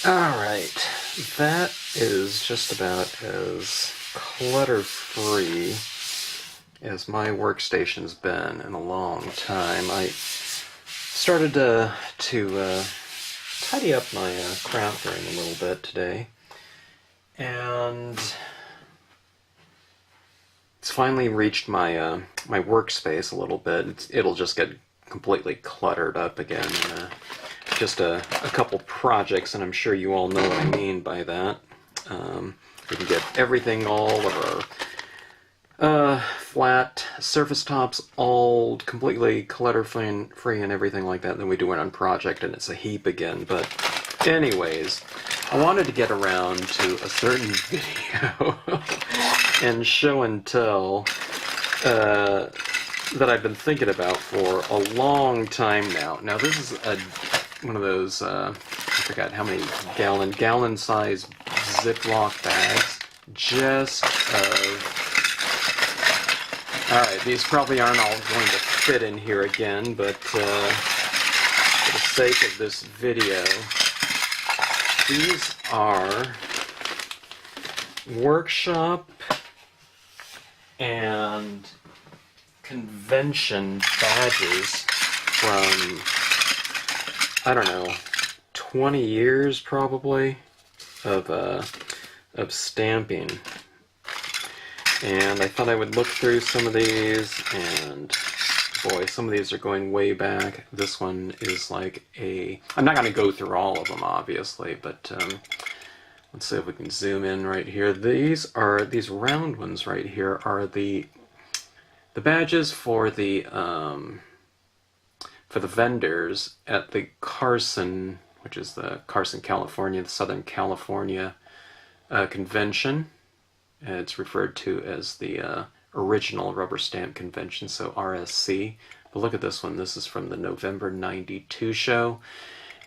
Alright, that is just about as clutter-free as my workstation's been in a long time. I started to tidy up my craft room a little bit today, and it's finally reached my my workspace a little bit. It'll just get completely cluttered up again. Just a couple projects, and I'm sure you all know what I mean by that. We can get everything, all of our flat surface tops all completely clutter-free and everything like that, and then we do it on project and it's a heap again. But anyways, I wanted to get around to a certain video and show and tell that I've been thinking about for a long time now. Now this is one of those, I forgot how many gallon-size Ziploc bags, just of... Alright, these probably aren't all going to fit in here again, but for the sake of this video, these are workshop and convention badges from, I don't know, 20 years probably of stamping. And I thought I would look through some of these, and boy, some of these are going way back. This one is like I'm not going to go through all of them, obviously, but let's see if we can zoom in right here. These round ones right here are the badges for the vendors at the Carson, which is the Carson, California, the Southern California convention. It's referred to as the original Rubberstamp convention, so RSC. But look at this one. This is from the November '92 show.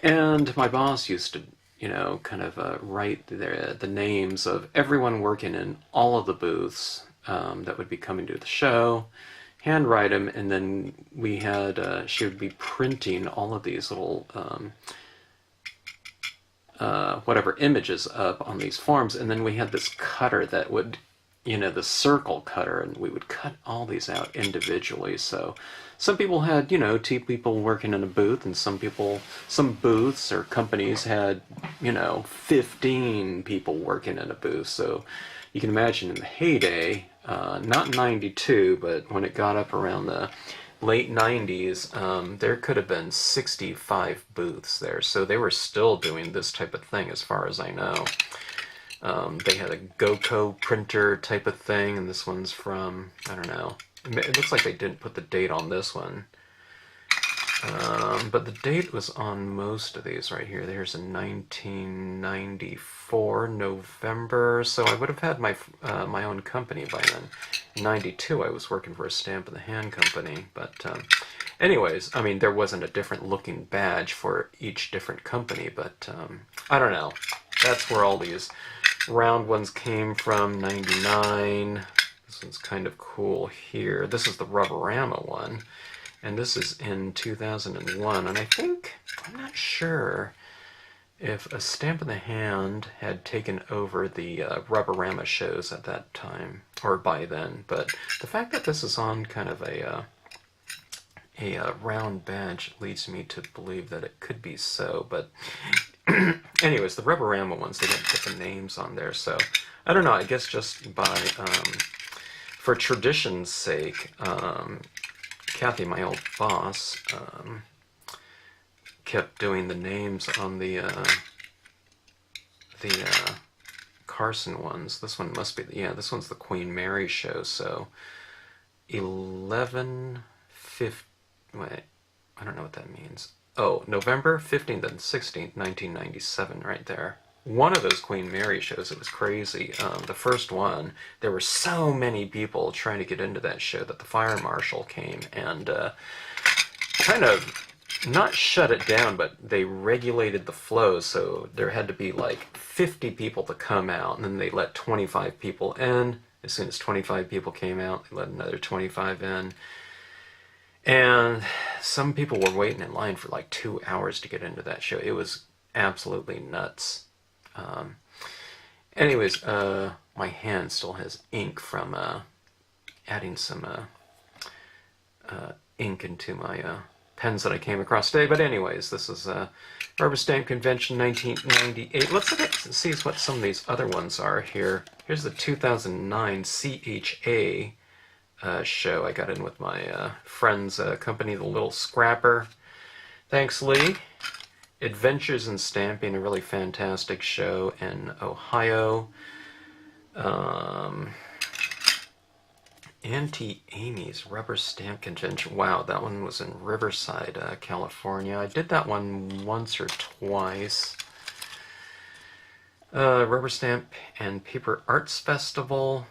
And my boss used to, you know, kind of write the names of everyone working in all of the booths that would be coming to the show, handwrite them, and then we had, she would be printing all of these little whatever images up on these forms, and then we had this cutter that would, you know, the circle cutter, and we would cut all these out individually. So some people had, you know, 2 people working in a booth, and some booths or companies had, you know, 15 people working in a booth. So you can imagine in the heyday, not 92, but when it got up around the late 90s, there could have been 65 booths there, so they were still doing this type of thing as far as I know. They had a GoCo printer type of thing, and this one's from, I don't know, it looks like they didn't put the date on this one, but the date was on most of these right here. There's a 1994 November, so I would have had my my own company by then. In '92 I was working for a Stamp in the Hand company, but anyways, I mean, there wasn't a different looking badge for each different company, but I don't know. That's where all these round ones came from. '99. This one's kind of cool here. This is the Rubberama one. And this is in 2001, and I think, I'm not sure if a Stamp in the Hand had taken over the Rubberama shows at that time, or by then, but the fact that this is on kind of a round badge leads me to believe that it could be so, but anyways, the Rubberama ones, they didn't put the names on there, so I don't know, I guess just by, for tradition's sake, Kathy, my old boss, kept doing the names on the Carson ones. This one must be, yeah, this one's the Queen Mary show, so 11, 15, wait, I don't know what that means. Oh, November 15th and 16th, 1997, right there. One of those Queen Mary shows, it was crazy. The first one, there were so many people trying to get into that show that the fire marshal came and kind of, not shut it down, but they regulated the flow, so there had to be like 50 people to come out, and then they let 25 people in. As soon as 25 people came out, they let another 25 in. And some people were waiting in line for like 2 hours to get into that show. It was absolutely nuts. Anyways, my hand still has ink from adding some ink into my pens that I came across today. But anyways, this is Rubberstamp Convention 1998. Let's look at see what some of these other ones are here. Here's the 2009 CHA show. I got in with my friend's company, The Little Scrapper. Thanks, Lee. Adventures in Stamping, a really fantastic show in Ohio. Auntie Amy's Rubber Stamp Convention. Wow, that one was in Riverside, California. I did that one once or twice. Rubber Stamp and Paper Arts Festival.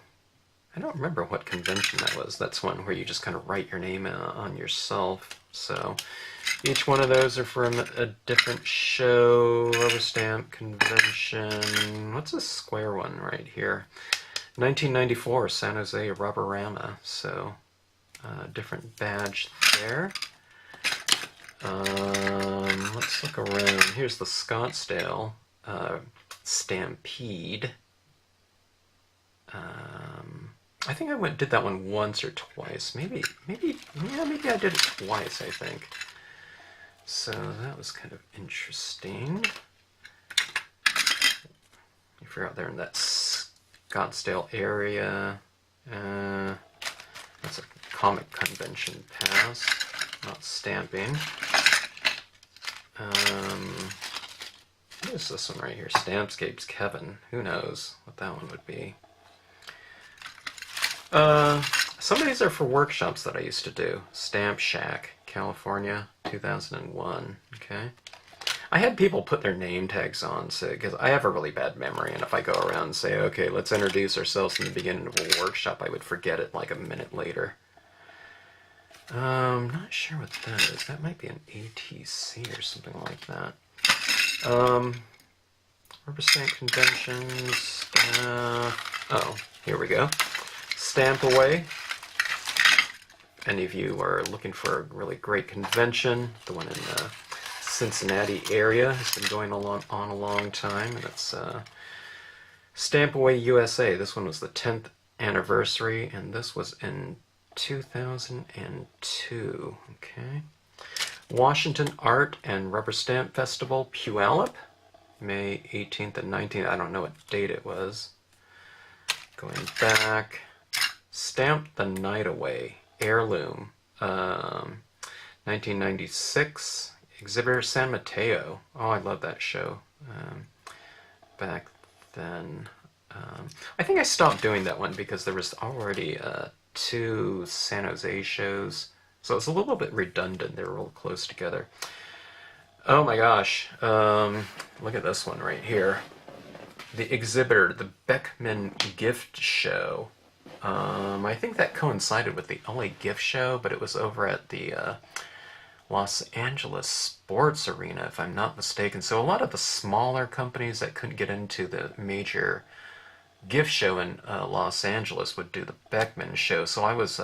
I don't remember what convention that was. That's one where you just kind of write your name on yourself. So each one of those are from a different show. Rubber Stamp Convention. What's this square one right here? 1994, San Jose Rubberama. So different badge there. Let's look around. Here's the Scottsdale Stampede. I think I did that one once or twice. Maybe I did it twice, I think. So that was kind of interesting. If you're out there in that Scottsdale area, that's a comic convention pass, not stamping. What is this one right here? Stampscapes Kevin. Who knows what that one would be? Some of these are for workshops that I used to do. Stamp Shack, California, 2001. Okay. I had people put their name tags on, so because I have a really bad memory, and if I go around and say, okay, let's introduce ourselves in the beginning of a workshop, I would forget it like a minute later. Not sure what that is. That might be an ATC or something like that. Rubber Stamp Conventions. Oh, here we go. Stamp Away. Any of you are looking for a really great convention, the one in the Cincinnati area has been going on a long time, and it's Stamp Away USA. This one was the 10th anniversary, and this was in 2002. Okay. Washington Art and Rubber Stamp Festival, Puyallup, May 18th and 19th. I don't know what date it was. Going back. Stamp the Night Away, Heirloom, 1996. Exhibitor San Mateo. Oh, I love that show. Back then. I think I stopped doing that one because there was already 2 San Jose shows. So it's a little bit redundant. They're real close together. Oh my gosh. Look at this one right here. The Exhibitor, the Beckman Gift Show. I think that coincided with the LA Gift Show, but it was over at the Los Angeles Sports Arena, if I'm not mistaken. So a lot of the smaller companies that couldn't get into the major gift show in Los Angeles would do the Beckman show. So I was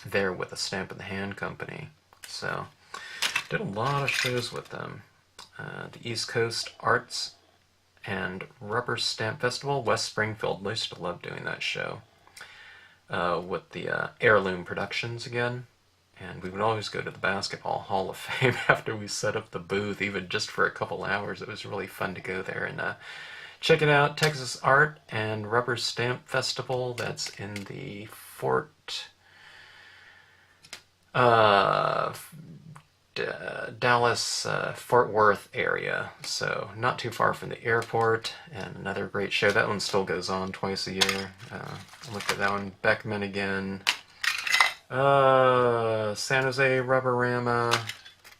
there with the Stamp in the Hand company. So did a lot of shows with them. The East Coast Arts and Rubber Stamp Festival, West Springfield. I used to love doing that show with the Heirloom Productions again. And we would always go to the Basketball Hall of Fame after we set up the booth, even just for a couple hours. It was really fun to go there and check it out. Texas Art and Rubber Stamp Festival. That's in the Dallas, Fort Worth area. So not too far from the airport. And another great show. That one still goes on twice a year. Look at that one. Beckman again. San Jose Rubberama.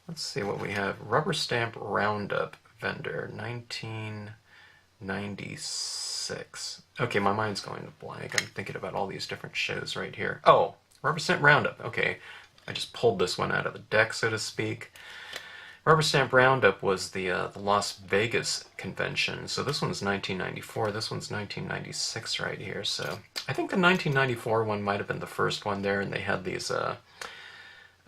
Let's see what we have. Rubber Stamp Roundup vendor, 1996. Okay, my mind's going to blank. I'm thinking about all these different shows right here. Oh, Rubber Stamp Roundup. Okay, I just pulled this one out of the deck, so to speak. Rubber Stamp Roundup was the Las Vegas convention. So this one's 1994. This one's 1996 right here. So I think the 1994 one might have been the first one there, and they had these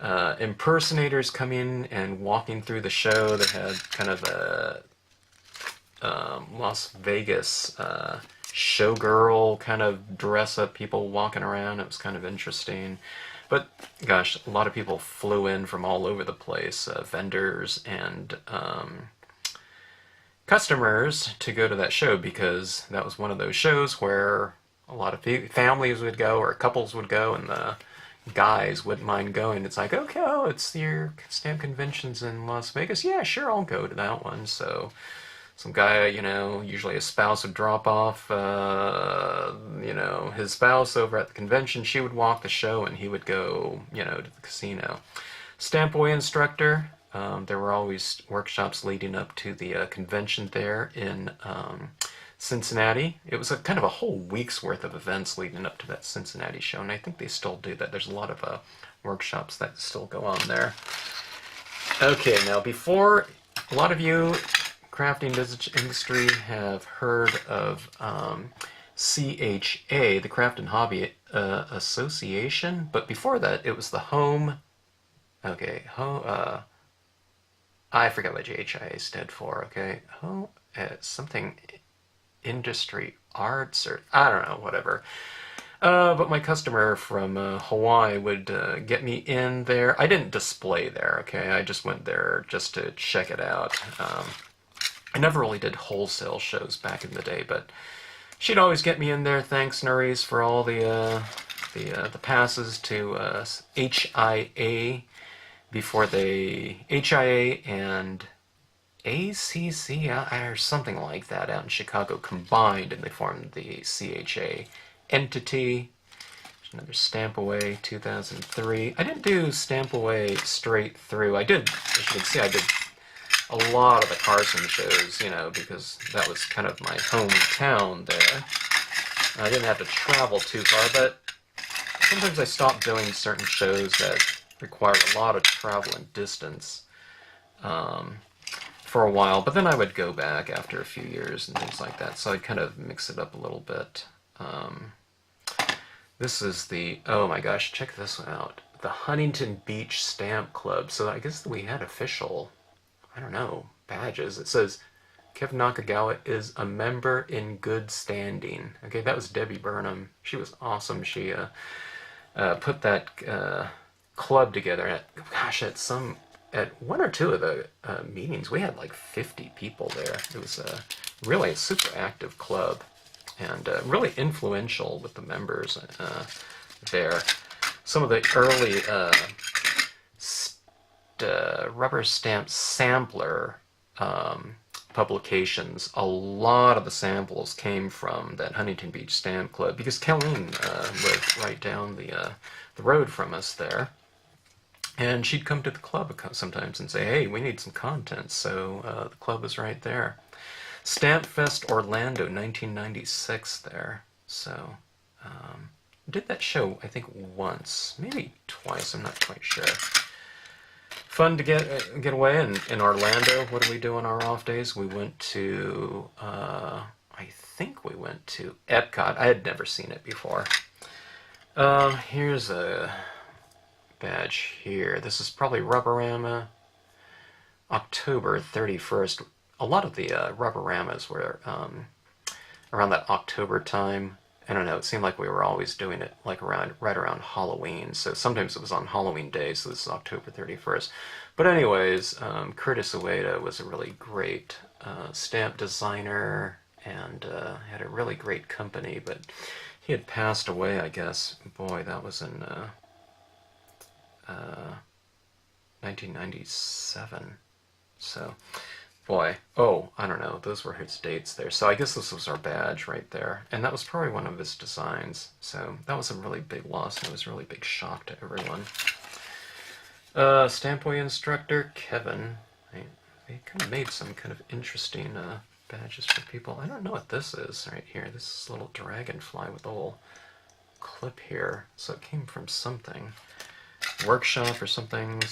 impersonators come in and walking through the show. They had kind of Las Vegas showgirl kind of dress up people walking around. It was kind of interesting. But gosh, a lot of people flew in from all over the place, vendors and customers, to go to that show, because that was one of those shows where a lot of families would go, or couples would go, and the guys wouldn't mind going. It's like, okay, oh, it's your stamp conventions in Las Vegas. Yeah, sure, I'll go to that one. So some guy, usually a spouse would drop off, his spouse over at the convention. She would walk the show, and he would go, to the casino. Stamp away instructor. There were always workshops leading up to the convention there in Cincinnati. It was kind of a whole week's worth of events leading up to that Cincinnati show, and I think they still do that. There's a lot of workshops that still go on there. Okay, now before, a lot of you crafting industry have heard of CHA, the Craft and Hobby Association, but before that it was the I forgot what HIA stood for, okay? Something industry arts, or I don't know, whatever. But my customer from Hawaii would get me in there. I didn't display there, okay? I just went there just to check it out. I never really did wholesale shows back in the day, but she'd always get me in there. Thanks, Norris, for all the passes to HIA before they HIA and ACC or something like that out in Chicago combined, and they formed the CHA entity. There's another Stamp Away 2003. I didn't do Stamp Away straight through. I did, as you can see, I did a lot of the Carson shows, because that was kind of my hometown there. I didn't have to travel too far, but sometimes I stopped doing certain shows that required a lot of travel and distance for a while, but then I would go back after a few years and things like that, so I'd kind of mix it up a little bit. This is the, oh my gosh, check this one out. The Huntington Beach Stamp Club. So I guess we had official, I don't know, badges. It says Kevin Nakagawa is a member in good standing. Okay, that was Debbie Burnham. She was awesome. She put that club together. At one or two of the meetings, we had like 50 people there. It was really a super active club, and really influential with the members there. Some of the early Rubberstamp sampler publications, a lot of the samples came from that Huntington Beach Stamp Club, because Colleen lived right down the road from us there. And she'd come to the club sometimes and say, hey, we need some content. So the club was right there. Stamp Fest Orlando, 1996 there. So did that show, I think, once, maybe twice, I'm not quite sure. Fun to get away in Orlando. What do we do on our off days? We went to, I think we went to Epcot. I had never seen it before. Here's a badge here. This is probably Rubberama, October 31st. A lot of the Rubberamas were around that October time. I don't know, it seemed like we were always doing it like right around Halloween. So sometimes it was on Halloween Day, so this is October 31st. But anyways, Curtis Ueda was a really great stamp designer, and had a really great company, but he had passed away, I guess. Boy, that was in 1997. So, boy, oh, I don't know, those were his dates there. So I guess this was our badge right there. And that was probably one of his designs. So that was a really big loss, and it was a really big shock to everyone. Stampway instructor, Kevin. They kind of made some kind of interesting badges for people. I don't know what this is right here. This is a little dragonfly with a little clip here. So it came from something. Workshop or something.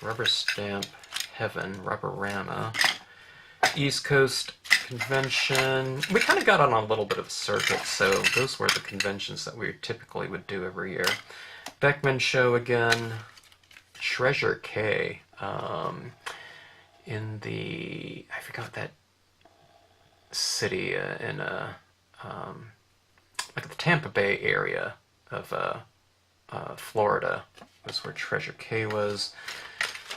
Rubberstamp Heaven, Rubberama, East Coast Convention. We kind of got on a little bit of a circuit, so those were the conventions that we typically would do every year. Beckman Show again, Treasure K. in the, I forgot that city in like the Tampa Bay area of Florida was where Treasure K was.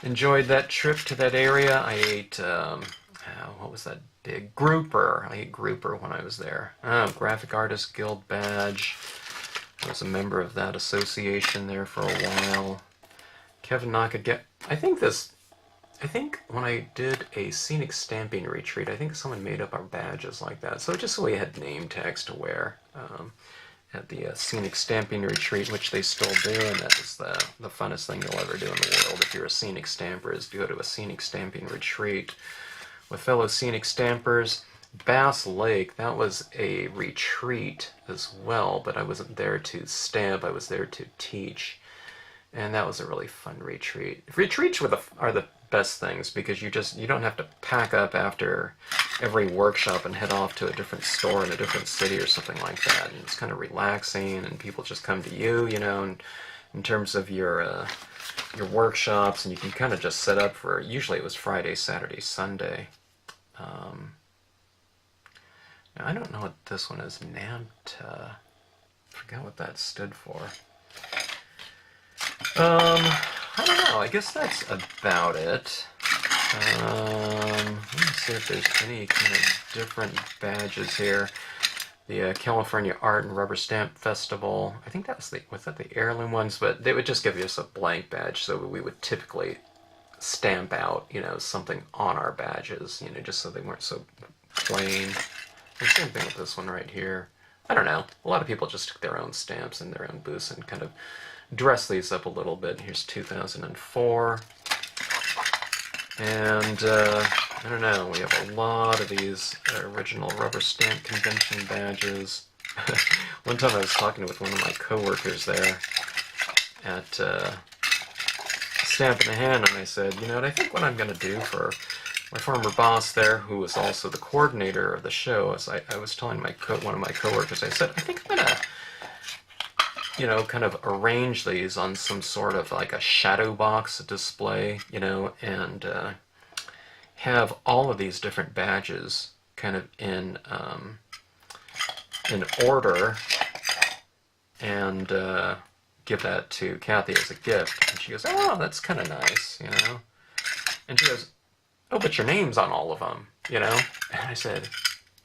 Enjoyed that trip to that area. I ate, what was that big? Grouper. I ate Grouper when I was there. Oh, Graphic Artist Guild badge. I was a member of that association there for a while. Kevin Nakagawa. I think when I did a scenic stamping retreat, I think someone made up our badges like that. So just so we had name tags to wear at the scenic stamping retreat, which they still do, and that is the funnest thing you'll ever do in the world if you're a scenic stamper, is to go to a scenic stamping retreat with fellow scenic stampers. Bass Lake, that was a retreat as well, but I wasn't there to stamp, I was there to teach. And that was a really fun retreat. Retreats are the best things because you don't have to pack up after every workshop and head off to a different store in a different city or something like that. And it's kind of relaxing, and people just come to you, and in terms of your workshops, and you can kind of just set up for, usually it was Friday, Saturday, Sunday. Now I don't know what this one is. NAMTA. Forgot what that stood for. I don't know. I guess that's about it. Let me see if there's any kind of different badges here. The California Art and Rubber Stamp Festival. I think that was that the heirloom ones? But they would just give us a blank badge, so we would typically stamp out, something on our badges, just so they weren't so plain. The same thing with this one right here. I don't know. A lot of people just took their own stamps and their own booths and kind of dress these up a little bit. Here's 2004. And, I don't know, we have a lot of these original Rubber Stamp Convention badges. One time I was talking with one of my coworkers there at Stamp in the Hand, and I said, what I think what I'm going to do for my former boss there, who was also the coordinator of the show, as I was telling one of my coworkers, I said, I think I'm going to kind of arrange these on some sort of like a shadow box display, and have all of these different badges kind of in order, and give that to Kathy as a gift. And she goes, oh, that's kind of nice, And she goes, oh, but your name's on all of them, And I said,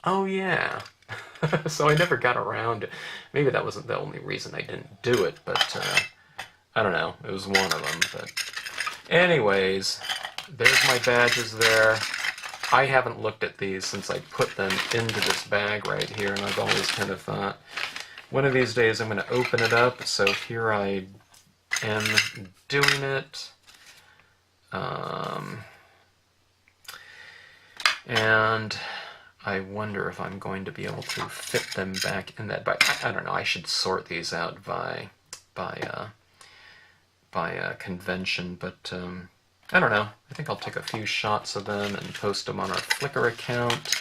oh, yeah. So I never got around. Maybe that wasn't the only reason I didn't do it, but I don't know. It was one of them. But anyways, there's my badges there. I haven't looked at these since I put them into this bag right here, and I've always kind of thought, one of these days I'm going to open it up. So here I am doing it. And I wonder if I'm going to be able to fit them back in that bag. I don't know. I should sort these out by convention, but I don't know. I think I'll take a few shots of them and post them on our Flickr account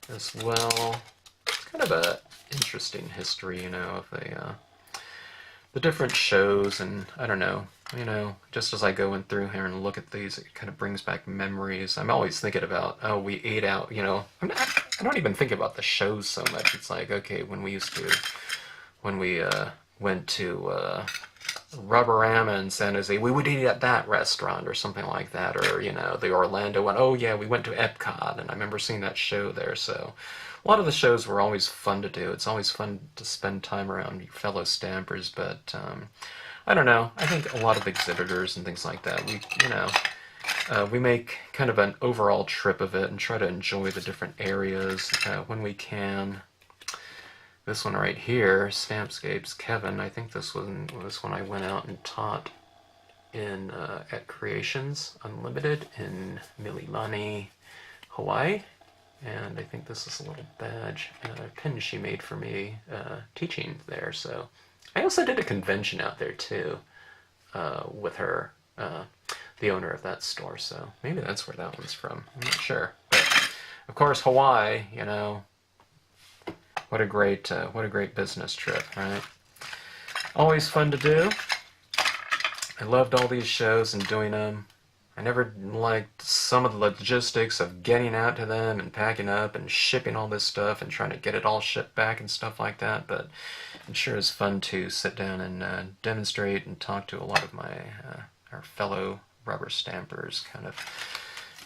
as well. It's kind of a interesting history, of the different shows, and I don't know. Just as I go in through here and look at these, it kind of brings back memories. I'm always thinking about, oh, we ate out, I don't even think about the shows so much. It's like, okay, when we went to Rubberstamp in San Jose, we would eat at that restaurant or something like that, or, the Orlando one. Oh, yeah, we went to Epcot, and I remember seeing that show there, so a lot of the shows were always fun to do. It's always fun to spend time around your fellow stampers, but I don't know. I think a lot of exhibitors and things like that, we make kind of an overall trip of it and try to enjoy the different areas when we can. This one right here, Stampscapes, Kevin, I think this one was when I went out and taught at Creations Unlimited in Mililani, Hawaii. And I think this is a little badge, a pin she made for me teaching there. So I also did a convention out there too with her, the owner of that store. So maybe that's where that one's from. I'm not sure. But of course, Hawaii. What a great business trip, right? Always fun to do. I loved all these shows and doing them. I never liked some of the logistics of getting out to them and packing up and shipping all this stuff and trying to get it all shipped back and stuff like that, but it sure is fun to sit down and demonstrate and talk to a lot of my our fellow rubber stampers, kind of,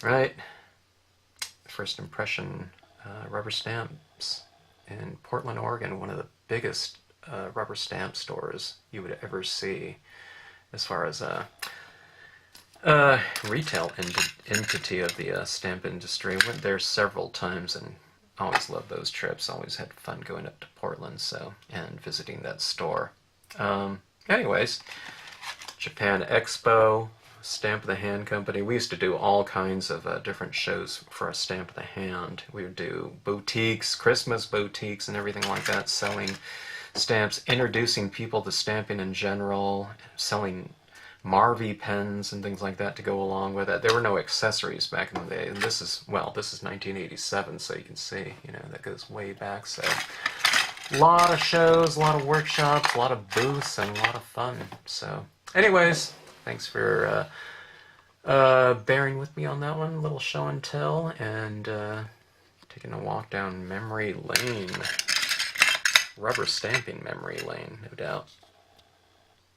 right? First impression, rubber stamps in Portland, Oregon, one of the biggest rubber stamp stores you would ever see as far as retail entity of the stamp industry. Went there several times and always loved those trips. Always had fun going up to Portland, so, and visiting that store. Anyways, Japan Expo, Stamp of the Hand Company. We used to do all kinds of different shows for a Stamp of the Hand. We would do boutiques, Christmas boutiques and everything like that, selling stamps, introducing people to stamping in general, selling Marvy pens and things like that to go along with it. There were no accessories back in the day. And this is 1987, so you can see, that goes way back. So a lot of shows, a lot of workshops, a lot of booths, and a lot of fun. So anyways, thanks for bearing with me on that one. A little show and tell, and taking a walk down memory lane. Rubber stamping memory lane, no doubt.